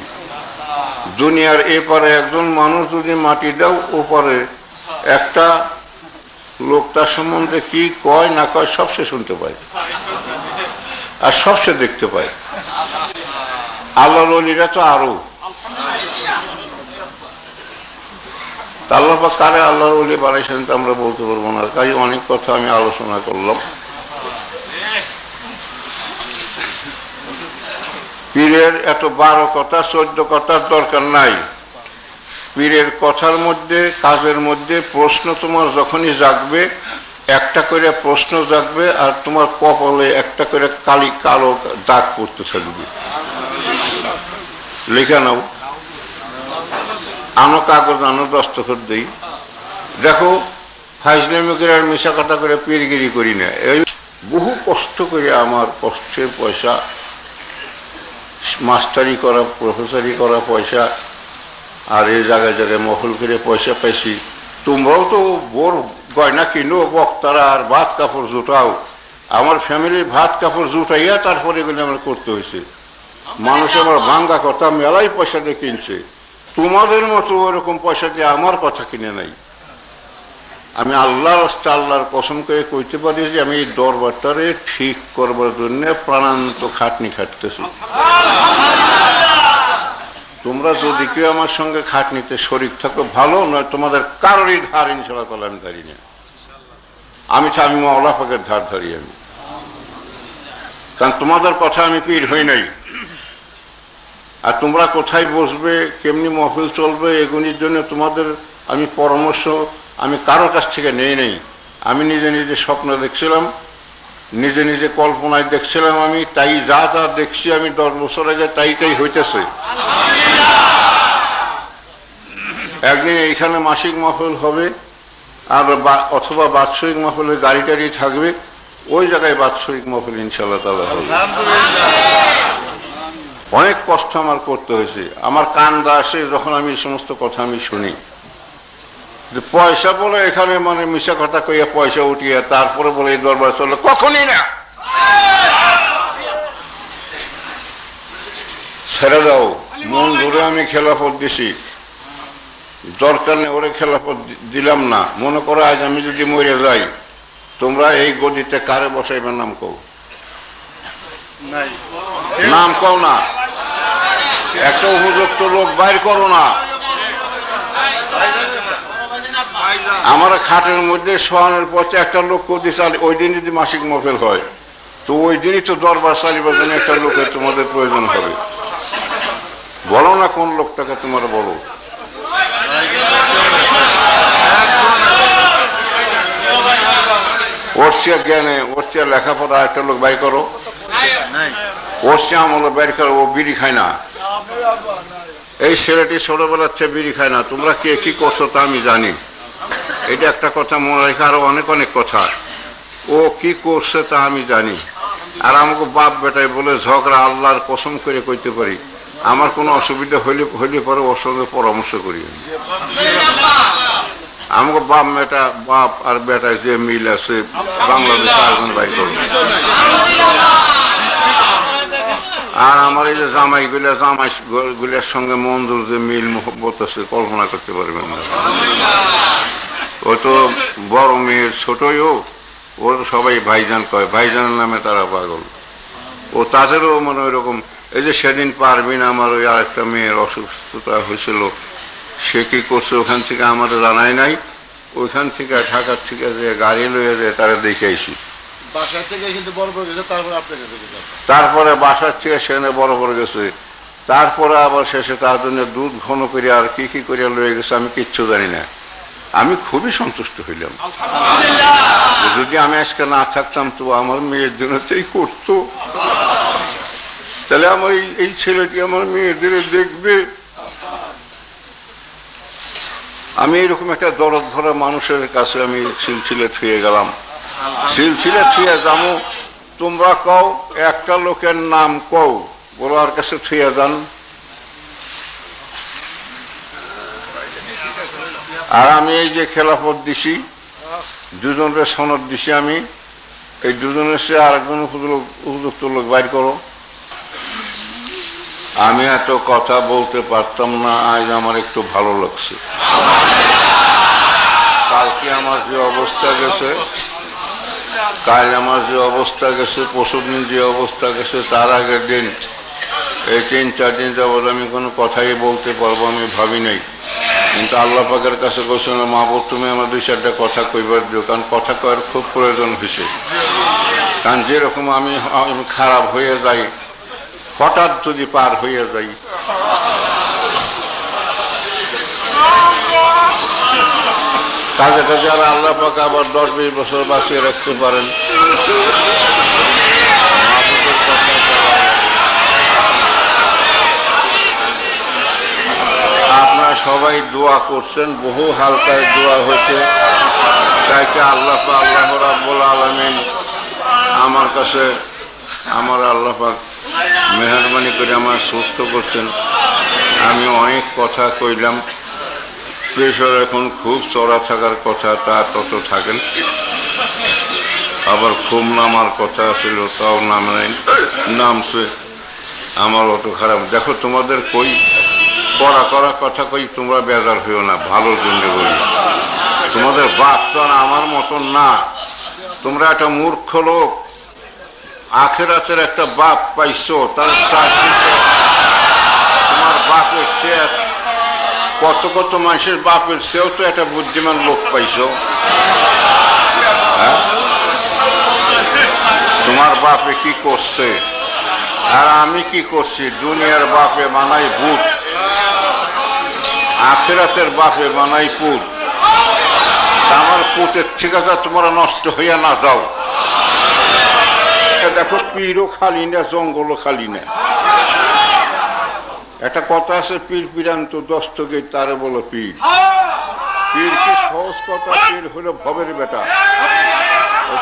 [SPEAKER 1] দুনিয়ার এপারে একজন মানুষ যদি মাটি দাও, ওপারে একটা লোক তার সম্বন্ধে কি কয় না কয় সব সে শুনতে পায় আর সব সে দেখতে পায়। আল্লাহর ওলিরা তো আরো। আল্লাহ পাক কারে আল্লাহর ওলি বানাইছেন তা আমরা বলতে পারবো না। তাই অনেক কথা আমি আলোচনা করলাম। পীরের এত 12 কথা 14 কথার দরকার নাই। পীরের কথার মধ্যে, কাজের মধ্যে প্রশ্ন তোমার যখনই জাগবে, একটা করে প্রশ্ন জাগবে, আর তোমার কপালে একটা করে কালো দাগ পড়তে থাকবে। লেখা নাও, আনো কাগজ, আনো দস্তখত দেই। দেখো, ফাইজলামি করে আর মিশা কথা করে পীরগিরি করি না। এই বহু কষ্ট করে আমার কষ্টের পয়সা, মাস্টারি করা, প্রফেসরি করা পয়সা, আর এই জায়গায় জায়গায় মহল করে পয়সা পাইছি। তোমরাও তো বোর গয়না কিনো, বক্তারা, আর ভাত কাপড় জুটাও। আমার ফ্যামিলির ভাত কাপড় জুটাইয়া তারপরে এগুলো আমার করতে হয়েছে। মানুষ আমার ভাঙ্গা কথা মেলাই পয়সা দিয়ে কিনছে। তোমাদের মতো ওরকম পয়সা দিয়ে আমার কথা কিনে নাই। আমি আল্লাহর রাস্তায় আল্লাহর কসম করে কইতে পারি যে আমি এই দরবারটারে ঠিক করবার জন্য প্রাণান্ত খাটনি খাটতেছি। তোমরা যদি কেউ আমার সঙ্গে খাটনিতে শরিক থাকো ভালো, নয় তোমাদের কারোরই ধার ইনশাআল্লাহ তাআলা আমি ধারি না। আমি মাওলা পাকের ধার ধারি আমি, কারণ তোমাদের কথা আমি পীর হই নাই। আর তোমরা কোথায় বসবে, কেমনি মহফিল চলবে, এগুলির জন্য তোমাদের আমি পরামর্শ আমি কারো কাছ থেকে নেই। আমি নিজে নিজে স্বপ্ন দেখছিলাম, নিজে নিজে কল্পনায় দেখছিলাম। আমি তাই যা যা দেখছি আমি 10 বছর আগে তাই হইতেছে। একদিন এইখানে মাসিক মাহফিল হবে, আর অথবা বাৎসরিক মাহফিলের গাড়ি টাড়ি থাকবে, ওই জায়গায় বাৎসরিক মাহফিল ইনশাআল্লাহ তাআলা হবে। অনেক কষ্ট আমার করতে হয়েছে। আমার কান্দা আসে যখন আমি এই সমস্ত কথা আমি শুনি। পয়সা বলে এখানে মানে মিশা কথা কইয়া পয়সা উঠিয়া তারপরে বলে এই দরবার চলে, কখনই না। ছেড়ে দাও, মন ধরে আমি খেলাফত দিছি, দরকার নেই ওরে খেলাফত দিলাম না। মনে করো আজ আমি যদি মরে যাই, তোমরা এই গদিতে কারে বসাইবে নাম কও, নাম কও না। একটা উপযুক্ত লোক বাইর করো না। আমার খাটের মধ্যে শোয়ানোর পথে একটা লোক করতে চাল, ওই দিন যদি মাসিক মফেল হয় তো ওই দিনই তো দরবার চালিবার জন্য একটা লোকের তোমাদের প্রয়োজন হবে। বলো না কোন লোকটাকে তোমরা বলো। ওরসিয়া জ্ঞানে ওরসিয়া লেখাপড়া একটা লোক বাই করো, ওরসিয়া আমল বের করো। ও বিড়ি খায় না, এই ছেলেটি ছোটবেলার চেয়ে বিড়ি খায় না। তোমরা কে কি করছো তা আমি জানি, এটা একটা কথা মনে রেখে আরো অনেক অনেক কথা। ও কি করছে তা আমি জানি। আর আমাকে বাপ বেটাই বলে ঝগড়া আল্লাহর কসম করে কইতে পারি, আমার কোনো অসুবিধা হইলে পরে ওর সঙ্গে পরামর্শ করি। আমাকে বাপ আর বেটায় যে মিল আছে বাংলাদেশে আয়োজন বাই করবে। আর আমার এই যে জামাই গুলার সঙ্গে মন্দুর যে মিল মোহব্বত আছে কল্পনা করতে পারবেন না। ও তো বড় মেয়ের ছোটই হোক, ওর সবাই ভাইজান কয়, ভাইজানের নামে তারা পাগল। ও তাদেরও মানে ওই রকম। এই যে সেদিন পারবিন আমার ওই আরেকটা মেয়ের অসুস্থতা হয়েছিল, সে কি করছে ওখান থেকে আমার জানাই নাই। ওইখান থেকে ঢাকার থেকে যে গাড়ি লইয়ে যায় তারা দেখে আইসি। তারপরে বাসার থেকে সেখানে বড় গেছে, তারপরে আবার শেষে তার জন্য দুধ ঘন করে আর কি কি করে লয়ে গেছে আমি কিচ্ছু জানি না। আমি খুবই সন্তুষ্ট হইলাম। যদি আমি আজকে না থাকতাম তো আমার মেয়ের জন্য তাই করতো, তাহলে আমার এই ছেলেটি আমার মেয়েদের দেখবে। আমি এরকম একটা দরদ ভরা মানুষের কাছে আমি সিলসিলে থুয়ে গেলাম। সিলসিলে থুয়ে যাবো, তোমরা কও একটা লোকের নাম কও, বড়ার কাছে থুয়ে যান। আর আমি এই যে খেলাফত দিছি, দুজনের সনদ দিছি আমি, এই দুজনের সে আরেকজন উপযুক্ত লোক বাইর করো। আমি এত কথা বলতে পারতাম না, আজ আমার একটু ভালো লাগছে। কালকে আমার যে অবস্থা গেছে, কাল আমার যে অবস্থা গেছে, পরশুদিন যে অবস্থা গেছে, তার আগের দিন এই 3-4 দিন যাবৎ আমি কোনো কথাই বলতে পারবো আমি ভাবি নাই। কিন্তু আল্লাহ পাকের কাছে কইছে না মাহবুব তুমি আমার 2-4টা কথা কইবার দিও, কারণ কথা কয়ার খুব প্রয়োজন হয়েছে। কারণ যেরকম আমি খারাপ হয়ে যাই, হঠাৎ যদি পার হয়ে যাই, কাজে কাজে আর আল্লাহ পাক আবার 10-20 বছর বাঁচিয়ে রাখতে পারেন। আপনারা সবাই দোয়া করছেন, বহু হালকায় দোয়া হয়েছে, তাইকে আল্লাহ রাব্বুল আলামিন আমার কাছে আমার আল্লাহ পাক মেহরবানি করে আমার সুস্থ করছেন। আমি অনেক কথা কইলাম, প্রেশার এখন খুব চড়া থাকার কথা, তা তত থাকেন। আবার খুব নামার কথা ছিল, তাও নামছে। আমার অত খারাপ দেখো, তোমাদের কই করা কথা কই, তোমরা বেজার হইও না, ভালোর জন্য বলি। তোমাদের বাপ তো আর আমার মতন না, তোমরা একটা মূর্খ লোক, আখেরাতের একটা বাপ পাইছো, তার তোমার বাপের চেয়ে কত মানুষের বাপের চেয়েও তো একটা বুদ্ধিমান লোক পাইছো। তোমার বাপে কি করছে আর আমি কি করছি? দুনিয়ার বাপে বানাই ভূত, আখেরাতের বাপে বানাই পুত। আমার পুতের ঠিকানা তোমরা নষ্ট হইয়া না যাও। দেখো পীরও খালি না, জঙ্গলও খালি না। একটা কথা আছে, পীর পিরান্ত দস্তগীর তারে বলো পীর। পীর কি সহজ কথা? পীর হলো ভবের বেটা।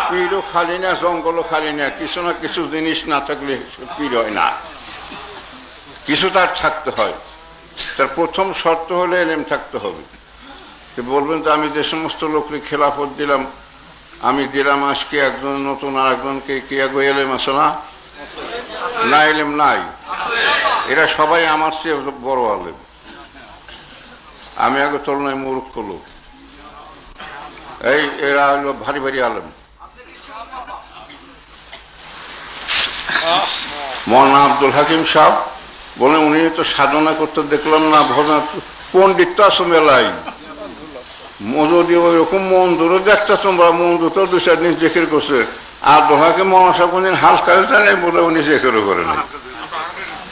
[SPEAKER 1] পীরও খালি না, জঙ্গলও খালি না। কিছু না কিছু জিনিস না থাকলে পীর হয় না, কিছু তার থাকতে হয়। তার প্রথম শর্ত হলে এলেম থাকতে হবে। বলবেন তো আমি যে সমস্ত লোককে খেলাফত দিলাম, আমি দিলাম আজকে একজন নতুন আর একজনকে কি আগে এলেম আছে না? না, এলেম নাই। এরা সবাই আমার চেয়ে বড় আলেম, আমি আগে তুলনায় মূর্খ লোক। এরা হলো ভারী ভারী আলেম। মৌলানা আব্দুল হাকিম সাহেব বলে উনি তো সাধনা করতে দেখলাম না, পণ্ডিত তো আছে মেলাই, যদি ওই রকম মন্দুরও দেখতে তোমরা মন্দুর তো 2-4 দিন জেকের করছে আর দোহাকে মনসা কোনদিন হালকা জানে বলে উনি জেকেরও করে না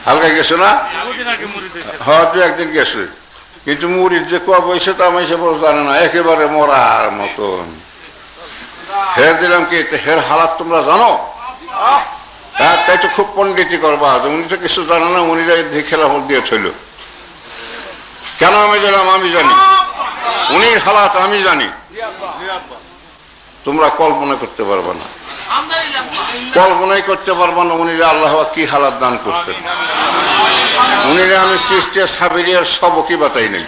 [SPEAKER 1] হালকা গেছে না হয়তো একদিন গেছে কিন্তু মুড়ির যে কব হয়েছে তা আমি সে বড় জানে না একেবারে মরার মতন হের দিলাম কি হের হালাত তোমরা জানো হ্যাঁ তাই তো খুব পণ্ডিতি করবা উনি তো কিছু জানে না উনি খেলাফত দিয়ে থইল কেন আমি গেলাম আমি জানি উনির হালাত আমি জানি তোমরা কল্পনা করতে পারবে না কল্পনাই করতে পারবো না উনিরা আল্লাহ কি হালাত দান করছেন উনিরা আমি সৃষ্টি সাবেরিয়ার সবকই বাতাই নেই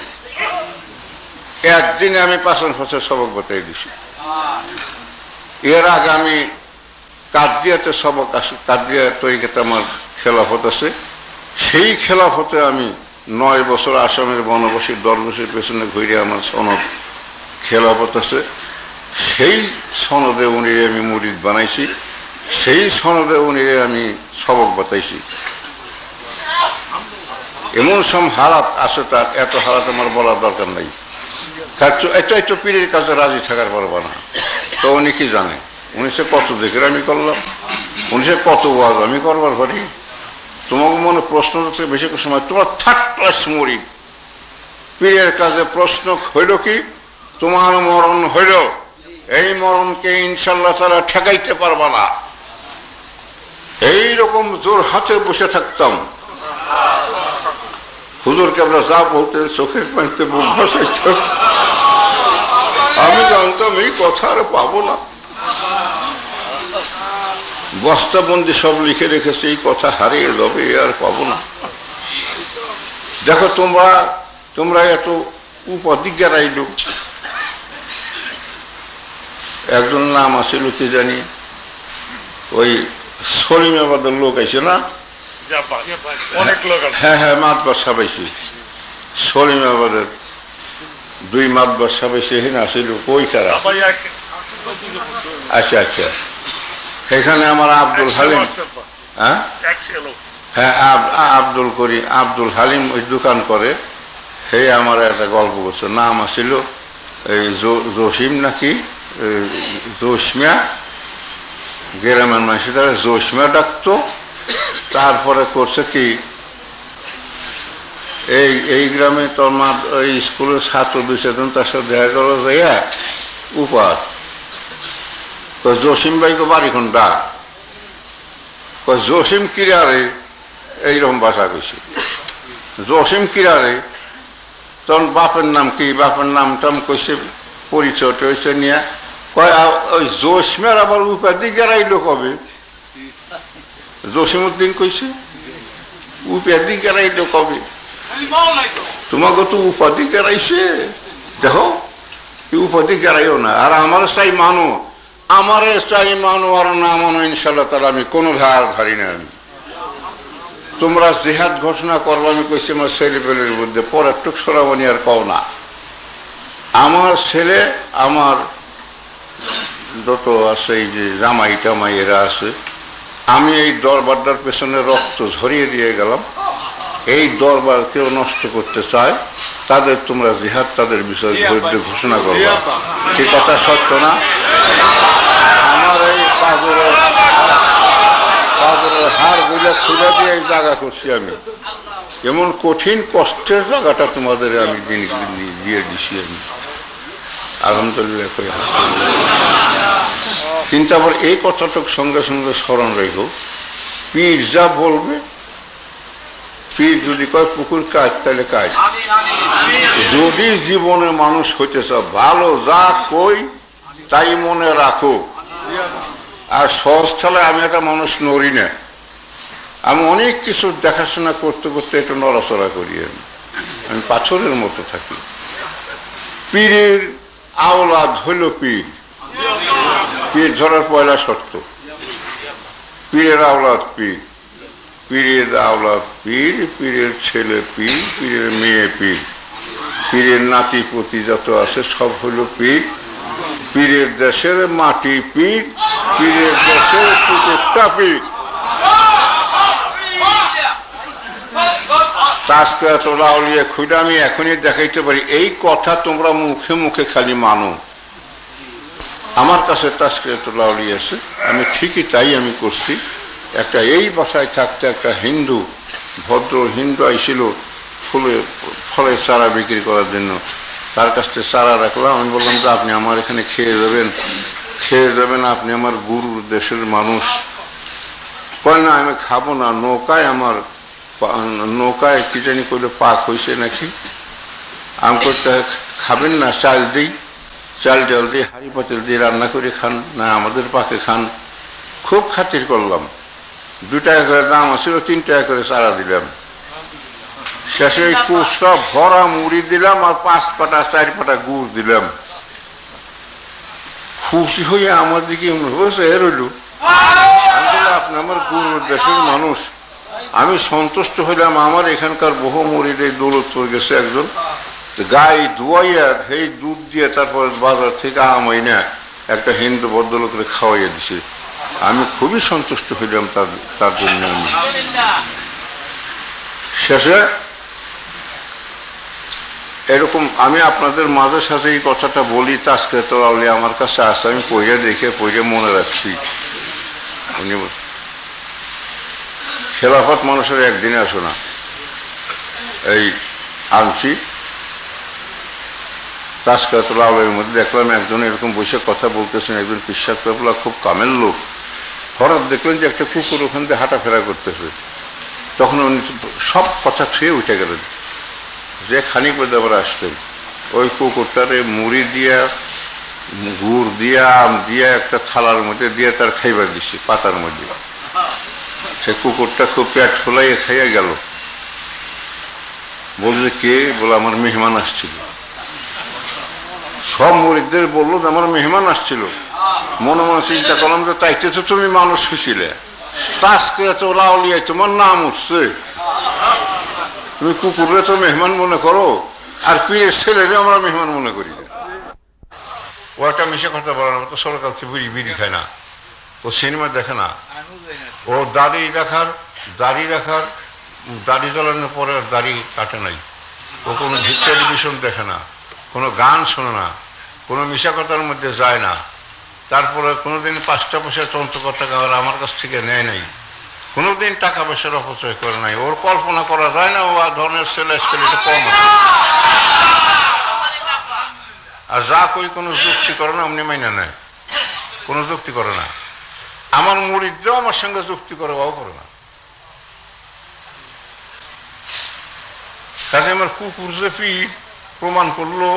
[SPEAKER 1] একদিনে আমি 5 বছর সবক বাতাই দিছি এর আগে আমি কাদিয়াতে সবক আছে কাদিয়া তরিকাতে আমার খেলাফত আছে সেই খেলাফতে আমি 9 বছর আসামের বনবাসী দরবেশের পেছনে ঘুরে আমার সনদ খেলাফত আছে সেই সনদে উনিরে আমি মুরিদ বানাইছি সেই সনদে উনিরে আমি সবক বাতাইছি এমন সব হালাত আছে তার এত হালাত আমার বলার দরকার নাই একটু পীরের কাছে রাজি থাকার পারবা না তো উনি কি জানে উনি সে কত জিকির আমি করলাম উনি সে কত ওয়াজ আমি করবার পারি তোমাকে মনে প্রশ্ন হচ্ছে বেশি সময় তোমার 3rd ক্লাস মুরিদ পীরের কাছে প্রশ্ন হইল কি তোমার মরণ হইল এই মরণকে ইনশাল্লাহ তারা ঠেকাইতে পারবা না এইরকম জোর হাতে বসে থাকতাম হুজুরকে আমরা যা বলতেন চোখের পানিতে বুক ভাসাইত আমি জানতাম এই কথা আর পাবো না বস্তাবন্দি সব লিখে রেখেছে এই কথা হারিয়ে যাবে আর পাবো না দেখো তোমরা এত উপাধি গেরাইল একজন নাম আছিল কি জানি ওই সলিমাবাদের লোক আছে না হ্যাঁ হ্যাঁ মাতবার সাবাইছি সলিমাবাদের 2 মাতবার সাবাইছি এখানে আসিল কই খারাপ আচ্ছা আচ্ছা এখানে আমার আব্দুল হালিম হ্যাঁ হ্যাঁ আব্দুল হালিম ওই দোকান করে হে আমার একটা গল্প করছে নাম আসিল এই জসিম নাকি জোসমিয়া গ্রামের মানুষ তারা জোসমিয়া ডাকতো তারপরে করছে কি এই গ্রামে তোর মা ওই স্কুলের ছাত্র 2-4 জন তার সাথে দেখা করো যাইয়া উপাস জসিম ভাইকে বাড়ি কোন ডাক জসিম কিরারে এইরকম ভাষা কইছে জসিম কিরারে তখন বাপের নাম কি বাপের নামটাম কইছে পরিচয় টরিচয় নিয়ে কয় ওই জসিমের আবার উপাধি গেরাইলো কবে জসিমউদ্দিন কইছে উপাধি গেরাইলো কবে তোমাকে তো উপাধি গেরাইছে দেখো উপাধি গেরাইও না আর আমার চাই মানো আমারে চাই মানো আর না মানো ইনশাল্লাহ তাহলে আমি কোনো ধার ধারি না আমি তোমরা জিহাদ ঘোষণা করবো আমি কইছি আমার ছেলে পেলের মধ্যে পরের টুক সরাবনি আর কও না আমার ছেলে আমার যত আছে এই যে জামাই টামাই এরা আছে আমি এই দরবারটার পেছনে রক্ত ঝরিয়ে দিয়ে গেলাম এই দরবার কেউ নষ্ট করতে চায় তাদের তোমরা জিহাদ তাদের বিষয়ে ধৈর্য ঘোষণা করবে কি কথা সত্য না আমার এই পাজরের হার গুলা খুলে দিয়ে এই জায়গা করছি আমি এমন কঠিন কষ্টের জায়গাটা তোমাদের আমি দিয়ে দিছি আমি আলহামদুলিল্লাহ কিন্তু আবার এই কথাটুক সঙ্গে সঙ্গে স্মরণ রেখো পীর যা বলবে পীর যদি কয় পুকুর কাজ তাহলে কাজ যদি জীবনে মানুষ হইতে চাও ভালো যা কই তাই মনে রাখো আর সহজ ঠেলায় আমি একটা মানুষ নড়ি না আমি অনেক কিছু দেখাশোনা করতে করতে একটু নড়াচড়া করি আমি পাথরের মতো থাকি পীরের আওলাদ হইল পীর পীর ধরার পয়লা শর্ত পীরের আওলাদ পীর পীরের আওলাদ পীর পীরের ছেলে পীর পীরের মেয়ে পীর পীরের নাতি পুতি যত আছে সব হইল পীর পীরের দেশের মাটি পীর পীরের দেশের পুকুরটা পীর তাজকিরাতুল আউলিয়া খুলে আমি এখনই দেখাইতে পারি। এই কথা তোমরা মুখে মুখে খালি মানো। আমার কাছে তাজকিরাতুল আউলিয়া আছে, আমি ঠিকই তাই আমি করছি। একটা এই বাসায় থাকতে একটা হিন্দু, ভদ্র হিন্দু আইছিল ফলের চারা বিক্রি করার জন্য। তার কাছ থেকে চারা রাখলাম। আমি বললাম যে আপনি আমার এখানে খেয়ে যাবেন, আপনি আমার গুরুর দেশের মানুষ। কয় না, আমি খাবো না। নৌকায় কি জানি করলে পাক হয়েছে নাকি। আমি করতে খাবেন না, চাল ডাল দিয়ে হাঁড়ি পাতিল দিয়ে রান্না করে খান, না আমাদের পাকে খান। খুব খাতির করলাম। 2 টাকা করে দাম আছিল, 3 টাকা করে চারা দিলাম। শেষে এই কুচটা ভরা মুড়ি দিলাম আর 5 পাটা 4 পাটা গুড় দিলাম। খুশি হয়ে আমার দিকে রইল। আপনি আমার গুরুর দেশের মানুষ। আমি সন্তুষ্ট হইলাম। আমার এখানকার বহু মুড়ির এই দৌলতপুর গেছে একজন, গাই ধোয়াইয়া সেই দুধ দিয়ে তারপর বাজার থেকে আমাই না একটা হিন্দু ভদ্রলোকের খাওয়াইয়া দিছে। আমি খুবই সন্তুষ্ট হইলাম তার জন্য। আমি শেষে এরকম আমি আপনাদের মাঝে সাথে এই কথাটা বলি। তাজকিরাতুল আউলিয়া আমার কাছে আসে, আমি পড়ে মনে রাখছি। উনি খেলাফত মানুষের একদিনে আসো না, এই আনছি। তাজকিরাতুল আউলিয়ার মধ্যে দেখলাম একজন এরকম বসে কথা বলতেছেন, একজন পিশাব কাবলা খুব কামেল লোক। হঠাৎ দেখলেন যে একটা কুকুর ওখান দিয়ে হাঁটাফেরা করতেছে। তখন উনি সব কথা ছুঁয়ে উঠে গেলেন, যে খানিক বাদে আবার আসলেন। ওই কুকুরটারে মুড়ি দিয়া, গুড় দিয়া, আম দিয়া একটা থালার মধ্যে দিয়ে তার খাইবার দিচ্ছে পাতার মধ্যে। সে কুকুরটা খুব পেট ফোলাইয়ে খাইয়া গেল। বলছে কে? বলে আমার মেহমান আসছিল। সব মুরিদদের বললো যে আমার মেহমান আসছিল। মনে মনে চিন্তা করলাম যে তাইতে তো তুমি মানুষ হয়েছিলে, তাজকিরাতুল আউলিয়া তোমার নাম উঠছে, তুমি কুকুরে তো মেহমান মনে করো, আর পীরের ছেলেরে আমরা মেহমান মনে করি। ও একটা মিশে কথা বলার মতো সরকার বিড়ি খায় না, ও সিনেমা দেখে না, ও দাড়ি জ্বালানোর পরে দাড়ি কাটে নাই, ও কোনো টেলিভিশন দেখে না, কোনো গান শোনে না, কোনো মিশা কথার মধ্যে যায় না। তারপরে কোনোদিন 5টা পয়সা তন্ত্রকথা খাবার আমার কাছ থেকে নেয় নাই, কোনোদিন টাকা পয়সার অপচয় করে নাই। ওর কল্পনা করা যায় না ও ধরনের ছেলে আজকাল এটা কম আছে। আর যা কই কোনো যুক্তি করে না, অমনি মাইনা নেয়, কোনো যুক্তি করে না। আমার মুরিদরাও আমার সঙ্গে যুক্তি করে করে না। কাজে আমার কুকুর যে পীর প্রমাণ করলো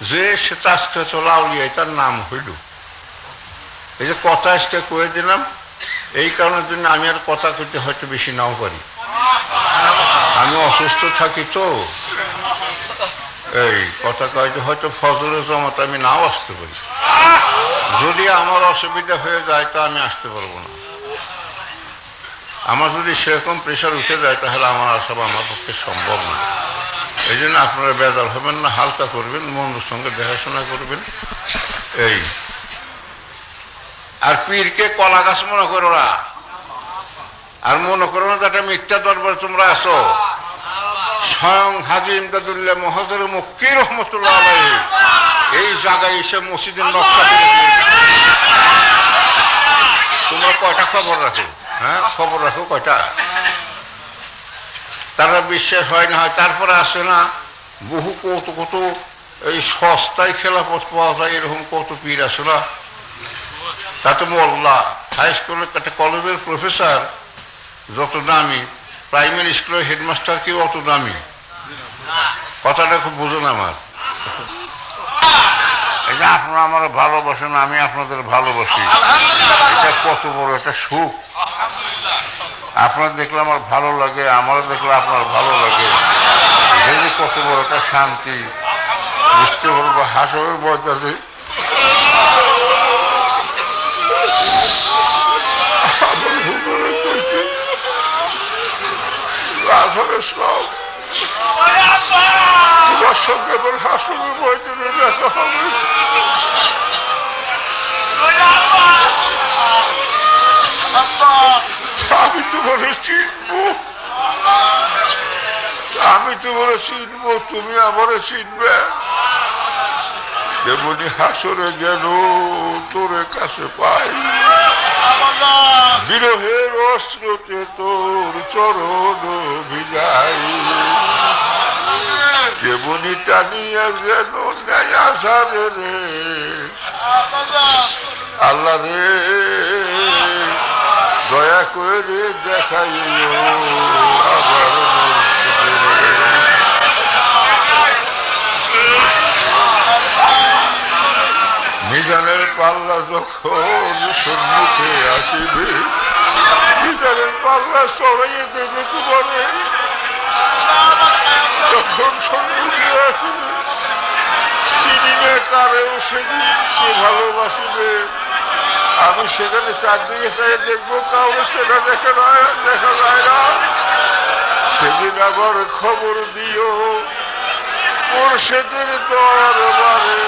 [SPEAKER 1] যে সে তাজকিরাতুল আউলিয়া তার নাম হইল। এই যে কথা আজকে কয়ে দিলাম, এই কারণের জন্য আমি আর কথা কইতে হয়তো বেশি নাও পারি। আমি অসুস্থ থাকি তো, এই কথা কইতে হয়তো ফজরের জমাতে আমি নাও আসতে পারি। যদি আমার অসুবিধা হয়ে যায় তো আমি আসতে পারবো না। আমার যদি সেরকম প্রেশার উঠে যায় তাহলে আমার আসা আমার পক্ষে সম্ভব না। এই জন্য আপনারা বেজার হবেন না, হালকা করবেন, বন্ধুর সঙ্গে দেখাশোনা করবেন। এই আর পীরকে কলা গাছ মনে করো না, আর মনে করো না একটা মিথ্যা দরবার তোমরা আসো। স্বয়ং হাজী ইমদাদুল্লাহ মুহাজির মক্কি রহমতুল্লাহ আলাইহি এই জায়গায় এসে মসজিদের নকশা করে তোমরা কয়টা খবর রাখো? হ্যাঁ, খবর রাখো কয়টা? তারা বিশ্বাস হয় না হয়। তারপরে আসে না বহু কত এই সস্তায় খেলাফত পাওয়া যায়, এরকম কত পীর আসে না। তাতে মোল্লা হাই স্কুলের একটা কলেজের প্রফেসর যত দামি, প্রাইমারি স্কুলের হেডমাস্টার কেউ অত দামি। কথাটা খুব বোঝেন আমার। এই যে আপনারা আমার ভালোবাসেন, আমি আপনাদের ভালোবাসি, এটা কত বড় একটা সুখ। আপনার দেখলে আমার ভালো লাগে, আমারও দেখলে আপনার ভালো লাগে, এই যে কত বড় একটা শান্তি। বুঝতে পারবো হাসবের বয়সে সব তোমার সঙ্গে এবার হাসবের বয়সে দেখা হবে। আমি তোমার চিনবো, আমি তোমার চিনবো, তুমি আমার চিনবে। তেমনি হাসরে যেন তোরে কাছে পাই, বিরহের অস্ত্রতে তোর চরণ ভিজাই। তেমনি টানিয়া যেন নেয় আসারে রে আল্লাহ রে, দয়া করে দেখাইও আবার মিজানের পাল্লা যখন সম্মুখে আসিবে, মিজানের পাল্লা চড়াইয়ে দেবে তোমারে, তখন সম্মুখে আসিবে চিনিনে কারেও সেদিনকে ভালোবাসিবে। আমি সেখানে চারদিকে চাই দেখবো, কাউরে সেটা দেখা যায় না। সেদিন আবার খবর দিও মোর্শেদের দরবারে।